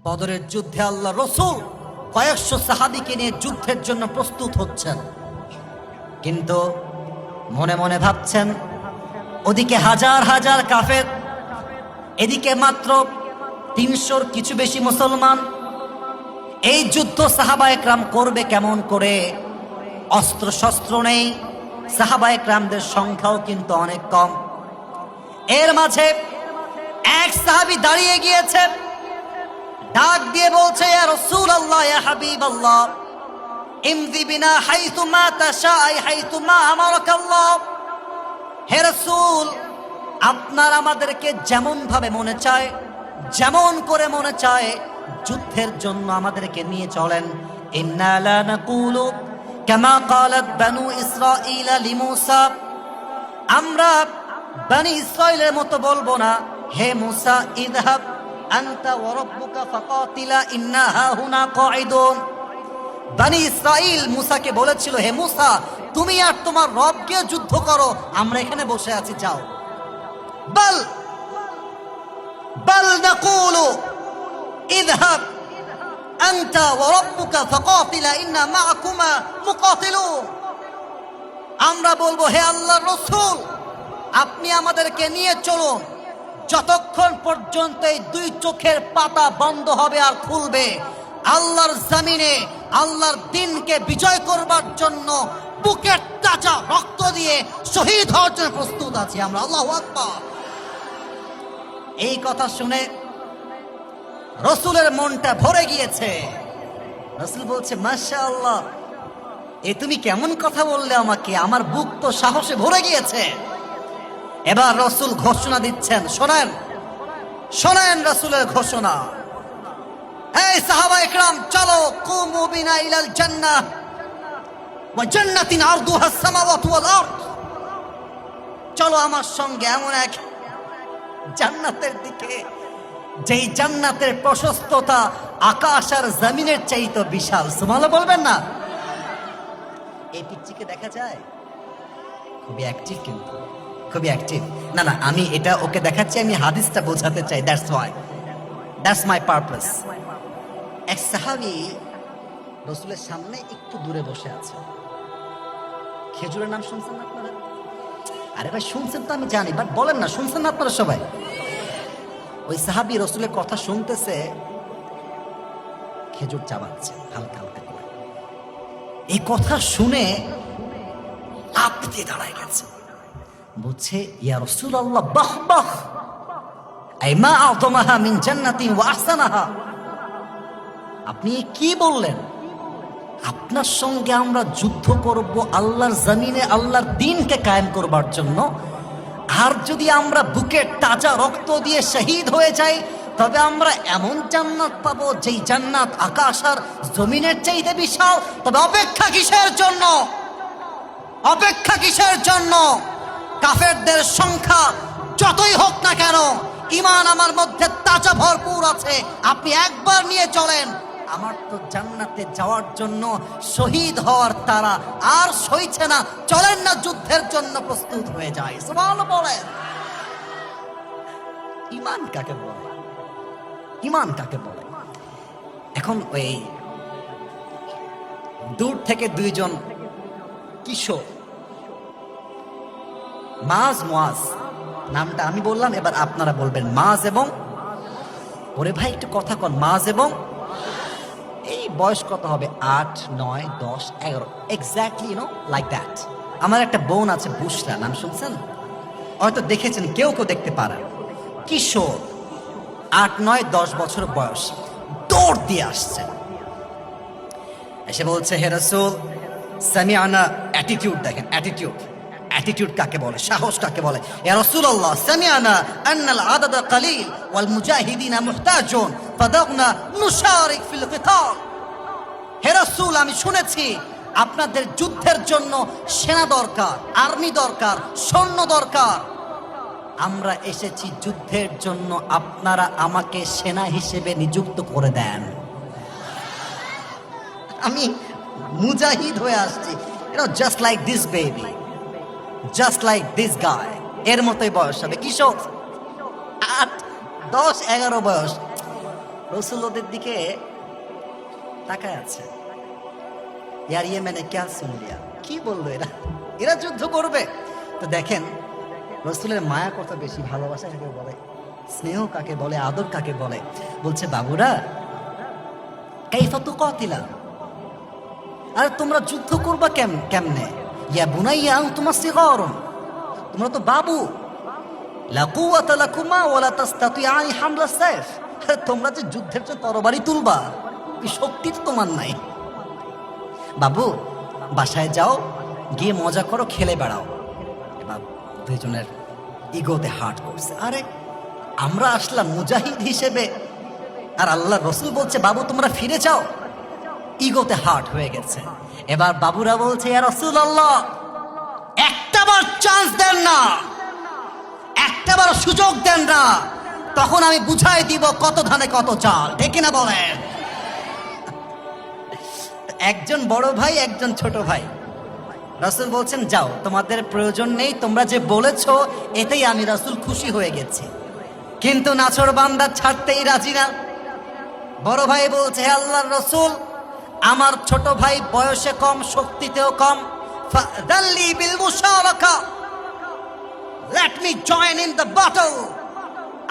বদরের যুদ্ধে আল্লাহ রসুল কয়েকশো সাহাবীকে নিয়ে যুদ্ধের জন্য প্রস্তুত হচ্ছেন, কিন্তু মনে মনে ভাবছেন ওদিকে হাজার হাজার কাফের, এদিকে মাত্র ৩০০-র কিছু বেশি মুসলমান। এই যুদ্ধ সাহাবা একরাম করবে কেমন করে? অস্ত্র শস্ত্র নেই, সাহাবা একরামদের সংখ্যাও কিন্তু অনেক কম। এর মাঝে এক সাহাবী দাঁড়িয়ে গিয়েছে, ডাক দিয়ে বলছে, ইয়া রাসূলুল্লাহ, ইয়া হাবিবাল্লাহ, ইমদি বিনা হাইতুমা তাশাই হাইতুমা আমারাকাল্লাহ। হে রাসূল, আপনার আমাদেরকে যেমন ভাবে মনে চায়, যেমন করে মনে চায় যুদ্ধের জন্য আমাদেরকে নিয়ে চলেন। ইন্না লা নাকুলু কামা ক্বালাত বানু ইসরাঈল লিমূসা, আমরা বনি ইসরাঈলের মতো বলবো না, হে মুসা ইযহাব আনতা ওয়া রাব্বুকা ফাকাতিলা ইন্না হাহুনা কাঈদুন। বনি ইসরাঈল মুসাকে বলেছিল, হে মুসা, তুমি আর তোমার রবকে যুদ্ধ করো, আমরা এখানে বসে আছি, যাও। বল বল নাকুলু ইযহাব আনতা ওয়া রাব্বুকা ফাকাতিলা ইন্না মাআকুমা মুকাতিলুন। আমরা বলবো, হে আল্লাহর রাসূল, আপনি আমাদেরকে নিয়ে চলুন, যতক্ষণ পর্যন্ত এই দুই চোখের পাতা বন্ধ হবে আর খুলবে, আল্লাহর জমিনে আল্লাহর দ্বীনকে বিজয় করবার জন্য বুকের তাজা রক্ত দিয়ে শহীদ হওয়ার জন্য প্রস্তুত আছি আমরা। আল্লাহু আকবার। এই কথা শুনে রসুলের মনটা ভরে গিয়েছে। রসুল বলছে, মাশাআল্লাহ, এ তুমি কেমন কথা বললে আমাকে, আমার বুক তো সাহসে ভরে গিয়েছে। এবার রসুল ঘোষণা দিচ্ছেন, শোনেন শোনেন রসুলের ঘোষণা। এই সাহাবা একরাম, চলো, কুমু বিনা ইলাল জান্নাহ ওয়া জান্নাতিন আরদুহা আস-সামাওয়াতু ওয়াল আরদ। চলো আমার সঙ্গে এমন এক জান্নাতের দিকে, যেই জান্নাতের প্রশস্ততা আকাশ আর জমিনের চাইতে বিশাল। সুবহানাল্লাহ বলবেন না? এই পিচ্চিকে দেখা যায়, খুবই অ্যাক্টিভ, কিন্তু খুবই অ্যাক্টিভ। না না, আমি এটা ওকে দেখাচ্ছি, আমি হাদিসটা বোঝাতে চাই, দ্যাটস মাই পারপাস। এক সাহাবী রসুলের সামনে একটু দূরে বসে আছে। খেজুরের নাম শুনছেন না আপনারা? আরে ভাই, শুনছেন তো আমি জানি, বাট বলেন না, শুনছেন না আপনারা সবাই? ওই সাহাবী রসুলের কথা শুনতেছে, খেজুর চাবাচ্ছে হালকা হালকা করে। এই কথা শুনে লাফ দিয়ে দাঁড়ায় গেছে, বলছে, ইয়া রাসূলুল্লাহ, বাহ বাহ, আই মা আ'যামাহা মিন জান্নাতিন ওয়া আহসানাহা। আপনি কি বললেন? আপনার সঙ্গে আমরা যুদ্ধ করব আল্লাহর জমিনে আল্লাহর দ্বীনকে কায়েম করবার জন্য, আর যদি আমরা বুকের তাজা রক্ত দিয়ে শহীদ হয়ে যাই, তবে আমরা এমন জান্নাত পাবো যেই জান্নাত আকাশ আর জমিনের চাইতে বিশাল। তবে অপেক্ষা কিসের জন্য? অপেক্ষা কিসের জন্য? কাফেরদের সংখ্যা যতই হোক না কেন, ঈমান আমার মধ্যে তাজা ভরপুর আছে, আপনি একবার নিয়ে চলেন, আমার তো জান্নাতে যাওয়ার জন্য শহীদ হওয়ার তারা আর সইছে না, চলেন না, যুদ্ধের জন্য প্রস্তুত হয়ে যায়। সুবহানাল্লাহ বলেন। ঈমান কাকে বলে? ঈমান কাকে বলে? এখন ওই দূর থেকে দুইজন কিশোর, মাজ মুয়াজ, নামটা আমি বললাম, এবার আপনারা বলবেন মাজ এবং, ওরে ভাই একটু কথা কন, মাজ এবং, এই বয়স কত হবে? 8, 9, 10, 11, exactly, you know, like that. আমার একটা বোন আছে বুশরা, নাম শুনছেন? হয়তো দেখেছেন, কেউ কেউ দেখতে পারে। কিশোর, 8, 9, 10 বছর বয়স, দৌড় দিয়ে আসছে, এসে বলছে, হে রাসূল, সামিআনা। অ্যাটিটিউড দেখেন, অ্যাটিটিউড। অ্যাটিটিউড কাকে বলে? সাহস কাকে বলে? ইয়া রাসূলুল্লাহ, সামিআনা আন্নাল আদাদা কালিল ওয়াল মুজাহিদিনা মুহতাজুন ফাদাগনা নুশারিক ফিল কিতাল। হে রাসূল, আমি শুনেছি আপনাদের যুদ্ধের জন্য সেনা দরকার, আর্মি দরকার, সৈন্য দরকার। আমরা এসেছি যুদ্ধের জন্য, আপনারা আমাকে সেনা হিসেবে নিযুক্ত করে দেন। আমি মুজাহিদ হয়ে আসছি, just like this baby, just like this গায়। এর মতোই বয়স হবে, কিশোর, 8, 10, 11 বয়স। রসুল ওদের দিকে তাকায় আছে। ইয়ার ইয়েমেনে ক্যা শুন লিয়া, কি বললো এরা, এরা যুদ্ধ করবে। তো দেখেন রসুলের মায়া কত বেশি, ভালোবাসা কাকে বলে, স্নেহ কাকে বলে, আদর কাকে বলে। বলছে বাবুরা কাইফা তুকাতিলা, আর তোমরা যুদ্ধ করবা কেমনে? ইয়া বুনাইয়া আনতুমা সিগারুন, তোমরা তো বাবু। লা কুওয়াতা লাকুমা ওয়ালা তাসতাতিআনি হামলা সাইফ, তোমরা যে যুদ্ধের জন্য তরবারি তুলবা এই শক্তি তো তোমার নাই। বাবু বাসায় যাও, গিয়ে মজা করো, খেলে বেড়াও। এবার দুইজনের ইগোতে হার্ট করছে, আরে আমরা আসলাম মুজাহিদ হিসেবে, আর আল্লাহ রসুল বলছে বাবু তোমরা ফিরে যাও। ইগোতে হার্ট হয়ে গেছে। এবার বাবুরা বলছে ইয়া রাসূলুল্লাহ একটাবার চান্স দেন না, একটাবার সুযোগ দেন না, তখন আমি বুঝাই দিব কত ধানে কত চাল, ঠিক না বলেন? একজন বড় ভাই, একজন ছোট ভাই। রাসূল বলছেন যাও, তোমাদের প্রয়োজন নেই, তোমরা যে বলেছো এতেই আমি রাসূল খুশি হয়ে গেছি। কিন্তু নাছর বান্দা ছাড়তেই রাজি না। বড় ভাই বলছে হে আল্লাহর রাসূল, আমার ছোট ভাই বয়সে কম, শক্তিতেও কম, ফাদাল্লি বিল মুশারাকা, let me join in the battle.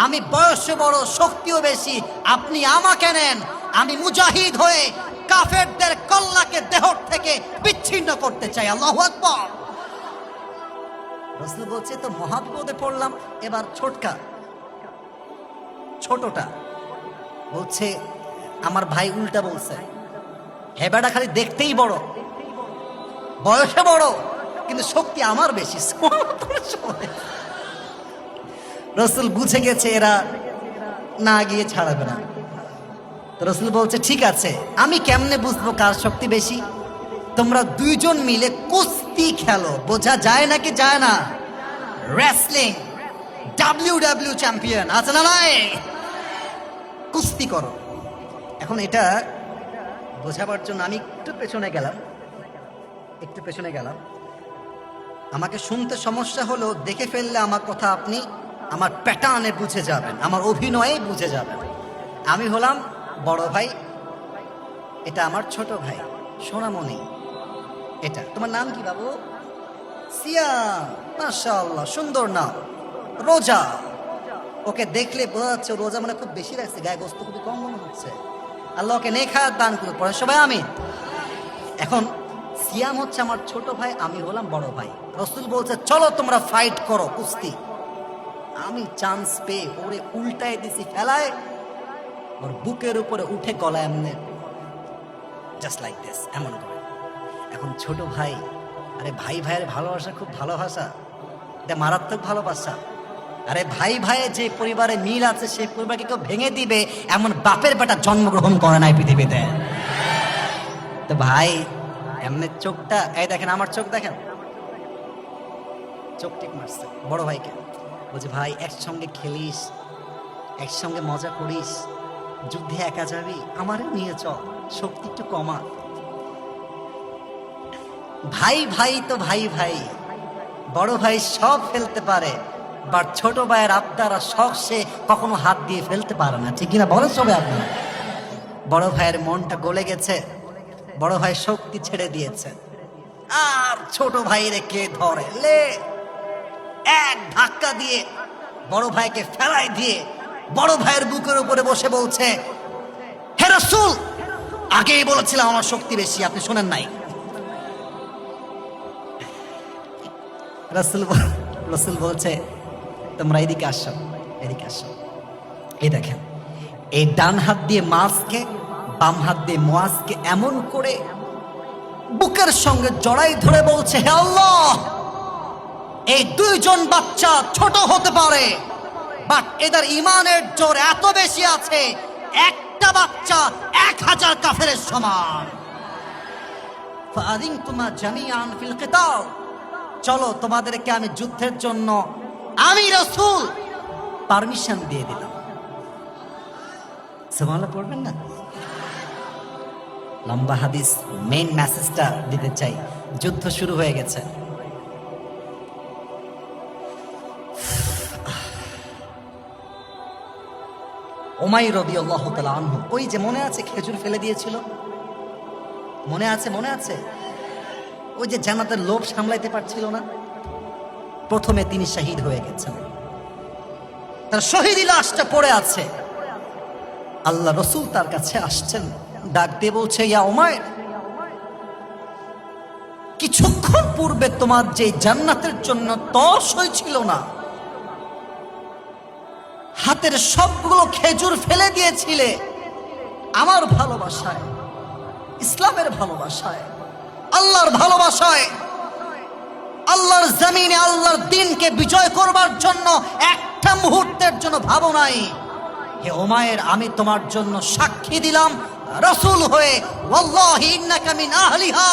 আমি বয়সে বড়, শক্তিও বেশি, আপনি আমাকে নেন, আমি মুজাহিদ হয়ে কাফেরদের কল্লাকে দেহ থেকে বিচ্ছিন্ন করতে চাই। আল্লাহু আকবার। রাসূল বলছে তো মহাবিপদে পড়লাম। এবার ছোটটা বলছে আমার ভাই উল্টা বলছে, হে বেটা খালি দেখতেই বড়, বয়সে বড়, কিন্তু শক্তি আমার বেশি। রাসূল বুঝে গেছে এরা না গিয়ে ছাড়াবে না। তো রাসূল বলছে ঠিক আছে, আমি কেমনে বুঝবো কার শক্তি বেশি? তোমরা দুইজন মিলে কুস্তি খেলো, বোঝা যায় নাকি যায় না? রেসলিং ডাব্লিউডাব্লিউ চ্যাম্পিয়ন আছে না নাই? কুস্তি করো। এখন এটা বোঝাবার জন্য আমি একটু পেছনে গেলাম। আমাকে শুনতে সমস্যা হলো, দেখে ফেললে আমার কথা আপনি আমার প্যাটার্নে বুঝে যাবেন, আমার অভিনয়ে বুঝে যাবেন। আমি হলাম বড় ভাই, এটা আমার ছোট ভাই সোনামণি। এটা তোমার নাম কি বাবু? সিয়াম, মাশাআল্লাহ সুন্দর নাম। রোজা, ওকে দেখলে বোঝা যাচ্ছে রোজা মানে খুব বেশি লাগছে, গায়ে গোস্ত খুবই কম মনে হচ্ছে। আল্লাহ ওকে নেখায়াত দান করে, পড়ে সবাই আমিন। এখন সিয়াম হচ্ছে আমার ছোট ভাই, আমি হলাম বড় ভাই। রাসূল বলছে চলো তোমরা ফাইট করো, কুস্তি। আমি চান্স পেয়ে ওরে উল্টায় দিছি, ফেলায় ওর বুকের উপরে উঠে গলায় এমনি জাস্ট লাইক দিস, এমন করে। এখন ছোট ভাই, আরে ভাই ভাইয়ের ভালোবাসা খুব ভালোবাসা, এটা মারাত্মক ভালোবাসা। আরে ভাই ভাইয়ের যে পরিবারে মিল আছে সেই পরিবারকে কেউ ভেঙে দিবে এমন বাপের বেটা জন্মগ্রহণ করে নাই পৃথিবীতে। তো ভাই এমনি চোখটা, এই দেখেন আমার চোখ দেখেন, চোখ ঠিক মারছে বড় ভাইকে। বলছে ভাই একসঙ্গে খেলিস, একসঙ্গে মজা করিস, যুদ্ধে একা যাবি, আমারও নিয়ে চল, শক্তি একটু কমা। ভাই ভাই তো ভাই ভাই, বড় ভাই সব ফেলতে পারে, বাট ছোট ভাইয়ের আবদার আর শখ সে কখনো হাত দিয়ে ফেলতে পারে না, ঠিক কিনা বলেন সবাই আপনারা? বড় ভাইয়ের মনটা গলে গেছে, বড় ভাই শক্তি ছেড়ে দিয়েছে, আর ছোট ভাই রেখে ধরে লে এক ধাক্কা দিয়ে বড় ভাইকে ফেলাই দিয়ে বড় ভাইয়ের বুকের উপরে বসে বলছে হে রাসূল, আগেই বলেছিলাম আমার শক্তি বেশি, আপনি শোনেন নাই। রাসূল বলছে তোমরা এদিকে আসো, এদিকে আসো। এই দেখেন, এই ডান হাত দিয়ে মাসকে, বাম হাত দিয়ে মুয়াজকে এমন করে বুকের সঙ্গে জড়াই ধরে বলছে হে আল্লাহ, এই দুইজন বাচ্চা ছোট হতে পারে, বাট এদের ইমানের জোর এত বেশি আছে, একটা বাচ্চা 1000 কাফেরের সমান। ফাআযিনতুমা জামিআন ফিল কিতাল, চলো তোমাদেরকে আমি যুদ্ধের জন্য আমি রাসূল পারমিশন দিয়ে দিলাম। সুবহানাল্লাহ পড়বেন না? লম্বা হাদিস, মেইন মেসেজটা দিতে চাই। যুদ্ধ শুরু হয়ে গেছে। উমাইর রাদিয়াল্লাহু তাআলা আনহু, ওই যে মনে আছে খেজুর ফেলে দিয়েছিল, মনে আছে? মনে আছে? ওই যে জান্নাতের লোভ সামলাইতে পারছিল না, প্রথমে তিনি শহীদ হয়ে গেছেন, তার শহীদি লাশটা পড়ে আছে। আল্লাহ রসুল তার কাছে আসছেন, ডাক দিয়ে বলছে, ইয়া উমাইর, কিছুক্ষণ পূর্বে তোমার যে জান্নাতের জন্য তর্স হয়েছিল না, হাতের সবগুলো খেজুর ফেলে দিয়েছিলে আমার ভালোবাসায়, ইসলামের ভালোবাসায়, আল্লাহর ভালোবাসায়, আল্লাহর জমিনে আল্লাহর দ্বীনকে বিজয় করবার জন্য একটা মুহূর্তের জন্য ভাবো নাই। হে উমাইর, আমি তোমার জন্য সাক্ষী দিলাম রাসূল হয়ে, ওয়াল্লাহি ইন্নাকা মিন আহলিহা,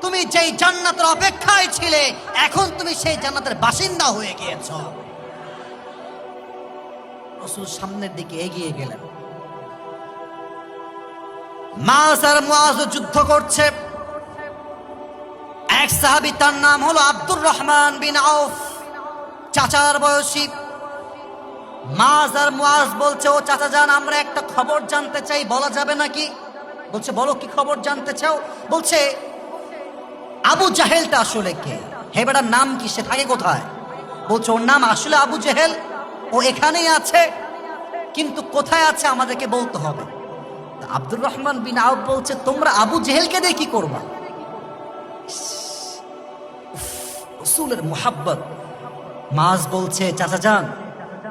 তুমি যেই জান্নাতের অপেক্ষায় ছিলে এখন তুমি সেই জান্নাতের বাসিন্দা হয়ে গিয়েছো। রাসূল সামনের দিকে এগিয়ে গেলেন। মাস আর মুআজ যুদ্ধ করছে। এক সাহাবী, তার নাম হলো আব্দুর রহমান বিন আউফ, চাচার বয়সী। মাস আর মুআজ বলছে, ও চাচা যান, আমরা একটা খবর জানতে চাই, বলা যাবে নাকি? বলছে, বলো, কি খবর জানতে চাও? বলছে, আবু জাহেলটা আসলে কে? হে বেটার নাম কি, সে থাকে কোথায়? বলছে, ওর নাম আসলে আবু জেহেল, ও এখানেই আছে, কিন্তু কোথায় আছে আমাদেরকে বলতে হবে। আব্দুর রহমান বিন আউফ বলছে, তোমরা আবু জেহেলকে দিয়ে কি করবা? রাসূলের মুহাব্বত। মাস বলছে, চাচা যান,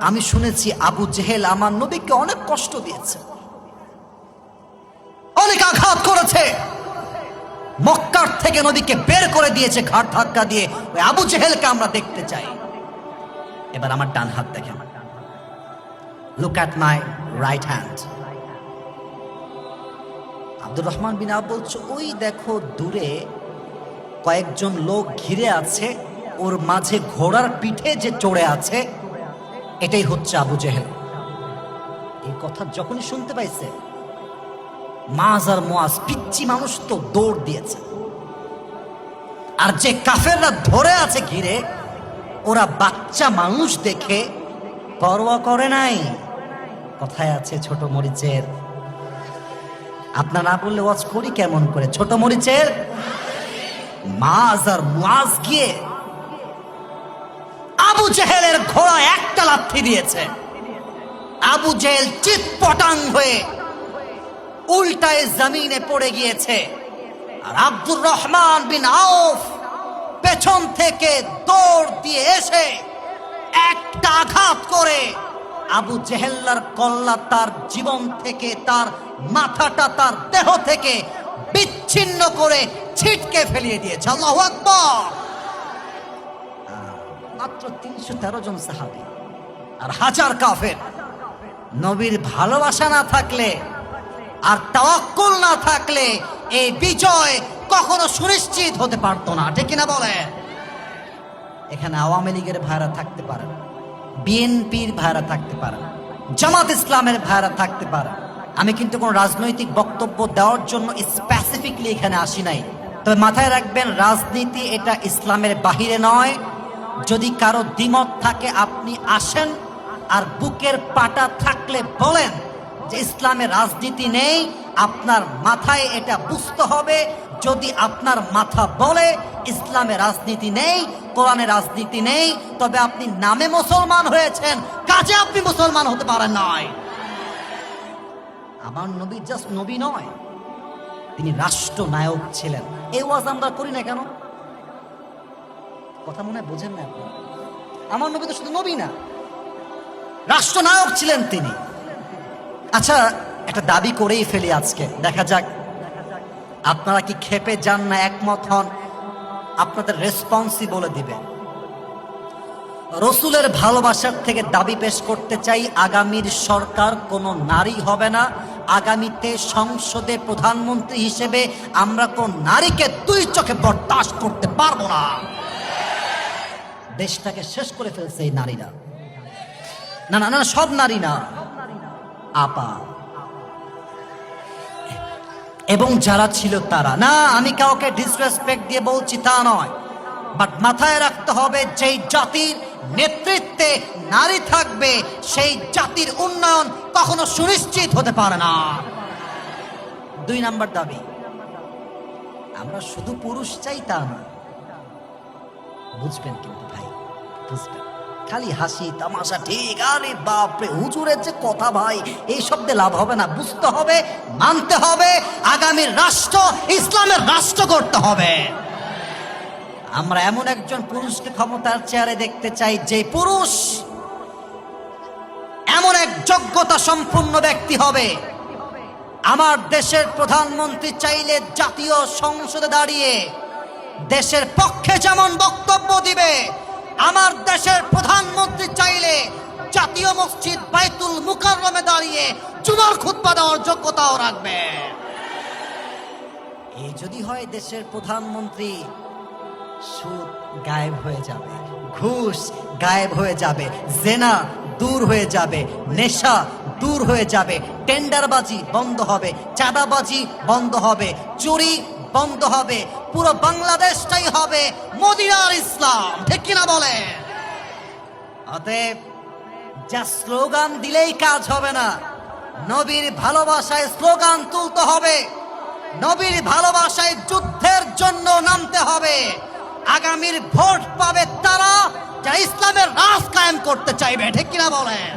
আমি শুনেছি আবু জেহেল আমার নবীকে অনেক কষ্ট দিয়েছে, অনেক আঘাত করেছে, মক্কার থেকে নবীকে বের করে দিয়েছে ঘাট ধাক্কা দিয়ে। ওই আবু জেহেলকে আমরা দেখতে চাই। এবার আমার ডান হাত দেখেন, look at my right hand. Abdur Rahman bin Auf বলছে, ওই দেখো দূরে কয়েকজন লোক ঘিরে আছে, ওর মাঝে ঘোড়ার পিঠে যে চড়ে আছে এটাই হচ্ছে আবু জেহেল। এই কথা যখনই শুনতে পাইছে, মাস আর মুআজ, পিচ্চি মানুষ তো, দৌড় দিয়েছে। আর যে কাফেররা ধরে আছে ঘিরে, ওরা বাচ্চা মানুষ দেখে পরোয়া করে নাই। কথায় আছে ছোট মরিচের, আপনার না বললে ওয়াজ করি কেমন করে, ছোট মরিচের। মাস আর মুআজ গিয়ে আবু জেহেলের ঘোড়া একটা লাথি দিয়েছে। আবু জেহেল চিৎপটাং হয়ে উল্টায় জমিনে পড়ে গিয়েছে। আর আব্দুর রহমান বিন আউফ পেছন থেকে দৌড় দিয়ে এসে একটা আঘাত করে আবু জেহেল্লার কল্লা তার জীবন থেকে, তার মাথাটা তার দেহ থেকে বিচ্ছিন্ন করে ছিটকে ফেলিয়ে দিয়েছে। আল্লাহু আকবার। মাত্র 313 জন সাহাবী আর হাজার কাফের। নবীর ভালোবাসা না থাকলে আর তাওয়াক্কুল না থাকলে এই বিজয় কখনো সুনিশ্চিত হতে পারতো না, ঠিক কিনা বলেন? এখানে আওয়ামী লীগের ভাইরা থাকতে পারে, বিএনপির ভাইরা থাকতে পারে, জামাত ইসলামের ভাইরা থাকতে পারে। আমি কিন্তু কোনো রাজনৈতিক বক্তব্য দেওয়ার জন্য স্পেসিফিকলি এখানে আসি নাই। তবে মাথায় রাখবেন, রাজনীতি এটা ইসলামের বাহিরে নয়। যদি কারো দ্বিমত থাকে আপনি আসেন, আর বুকের পাটা থাকলে বলেন যে ইসলামে রাজনীতি নেই। আপনার মাথায় এটা বুঝতে হবে। যদি আপনার মাথা বলে ইসলামে রাজনীতি নেই, কোরআনে রাজনীতি নেই, তবে আপনি নামে মুসলমান হয়েছেন, কাজে আপনি মুসলমান হতে পারেন নাই। আমার নবী জাস্ট নবী নয়, তিনি রাষ্ট্রনায়ক ছিলেন। এই ওয়াজ আমরা করি না কেন? কথা মনে হয় বোঝেন না আপনি। আমার নবী তো শুধু নবী না, রাষ্ট্রনায়ক ছিলেন তিনি। আচ্ছা, একটা দাবি করেই ফেলি আজকে, দেখা যাক আপনারা কি খেপে যান না একমত হন। আপনাদের রেসপন্সই বলে দিবে। রসুলের ভালোবাসার থেকে দাবি পেশ করতে চাই, আগামীর সরকার কোনো নারী হবে না। আগামীতে সংসদে প্রধানমন্ত্রী হিসেবে আমরা কোন নারীকে দুই চোখে বরদাস্ত করতে পারবো না। দেশটাকে শেষ করে ফেলছে এই নারীরা। না না না, সব নারী না আপা, এবং যারা ছিল তারা না। আমি কাউকে ডিসরেসপেক্ট দিয়ে বলছি তা নয়, বাট মাথায় রাখতে হবে যেই জাতির নেতৃত্ব নেতৃত্বে নারী থাকবে, সেই জাতির উন্নয়ন কখনো সুনিশ্চিত হতে পারে না। 2 নাম্বার দাবি, আমরা শুধু পুরুষ চাই তা না। বুঝবেন কিন্তু ভাই, বুঝবেন। খালি হাসি তামাশা ঠিক, আরে বাপরে হুজুরের যে কথা ভাই, এই শব্দে লাভ হবে না। বুঝতে হবে, মানতে হবে, আগামীর রাষ্ট্র ইসলামের রাষ্ট্র করতে হবে। আমরা এমন একজন পুরুষকে ক্ষমতার চেয়ারে দেখতে চাই, যে পুরুষ এমন এক যোগ্যতা সম্পন্ন ব্যক্তি হবে। আমার দেশের প্রধানমন্ত্রী চাইলে জাতীয় সংসদে দাঁড়িয়ে দেশের পক্ষে যেমন বক্তব্য দিবে, আমার দেশের প্রধানমন্ত্রী চাইলে জাতীয় মসজিদ বাইতুল মুকাররমে দাঁড়িয়ে জুমার খুতবা দেওয়ার যোগ্যতাও রাখবে। এই যদি হয় দেশের প্রধানমন্ত্রী, সুদ গায়েব হয়ে যাবে, ঘুষ গায়েব হয়ে যাবে, জেনা দূর হয়ে যাবে, নেশা দূর হয়ে যাবে, টেন্ডারবাজি বন্ধ হবে, চাঁদাবাজি বন্ধ হবে, চুরি বন্ধ হবে, পুরো বাংলাদেশটাই হবে মদিনার ইসলাম। ঠিক কিনা বলে? অতএব যা স্লোগান দিলেই কাজ হবে না, নবীর ভালোবাসায় স্লোগান তুলতে হবে, নবীর ভালোবাসায় যুদ্ধের জন্য নামতে হবে। আগামীর ভোট পাবে তারা যারা ইসলামের রাজ কায়েম করতে চাইবে। ঠিক কিনা বলেন?